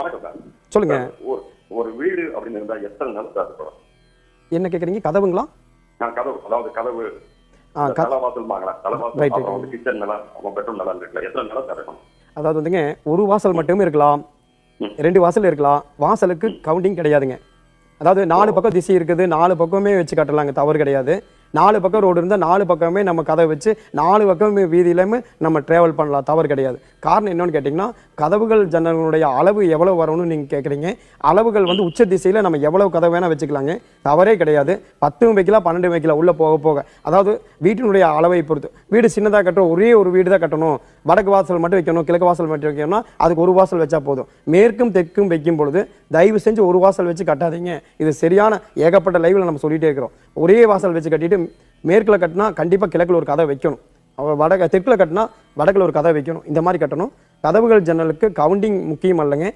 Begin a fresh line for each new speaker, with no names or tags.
வணக்கம் சார்.
சொல்லுங்க.
ஒரு ஒரு வீடு அப்படின்னு இருந்தா எத்தனை நாள் சார் இருக்கணும்?
என்ன கேட்குறீங்க? கதவுங்களா?
கதவு, அதாவது கதவு தலைவாசல் வாங்கலாம். தலைவாசல் அப்புறம் வந்து கிச்சன் நிலம், அப்புறம் பெட்ரூம் நிலம் இருக்குல்ல, எத்தனை நிலம் சார் இருக்கணும்?
அதாவது வந்துங்க, ஒரு வாசல் மட்டுமே இருக்கலாம், 2 வாசல் இருக்கலாம். வாசலுக்கு கவுண்டிங் கிடையாதுங்க. அதாவது 4 பக்கம் திசை இருக்குது, 4 பக்கமே வச்சு கட்டலாங்க, தவறு கிடையாது. 4 பக்கம் ரோடு இருந்தால் 4 பக்கமே நம்ம கதவை வச்சு 4 பக்கமே வீதியிலுமே நம்ம ட்ராவல் பண்ணலாம், தவறு கிடையாது. காரணம் என்னன்னு கேட்டிங்கன்னா, கதவுகள் ஜன்னல்களுடைய அளவு எவ்வளோ வரணும்னு நீங்கள் கேட்குறீங்க. அளவுகள் வந்து உச்ச திசையில் நம்ம எவ்வளோ கதவு வேணால் வச்சுக்கலாங்க, தவறே கிடையாது. 10 வைக்கலாம், 12 வைக்கலாம், உள்ளே போக போக. அதாவது வீட்டினுடைய அளவை பொறுத்து. வீடு சின்னதாக கட்டணும், ஒரே ஒரு வீடு தான் கட்டணும், வடக்கு வாசல் மட்டும் வைக்கணும், கிழக்கு வாசல் மட்டும் வைக்கணும்னா அதுக்கு ஒரு வாசல் வச்சா போதும். மேற்கும் தெற்கும் வைக்கும் பொழுது தயவு செஞ்சு ஒரு வாசல் வச்சு கட்டாதீங்க. இது சரியான ஏகப்பட்ட லைவில் நம்ம சொல்லிகிட்டே இருக்கிறோம். ஒரே வாசல் வச்சு கட்டிட்டு மேற்கில் கட்டினா கண்டிப்பாக கிழக்கில் ஒரு கதை வைக்கணும், தெற்கில் கட்டினா வடக்கில் ஒரு கதை வைக்கணும். இந்த மாதிரி கட்டணும். கதவுகள் ஜன்னலுக்கு கவுண்டிங் முக்கியம் அல்லங்க.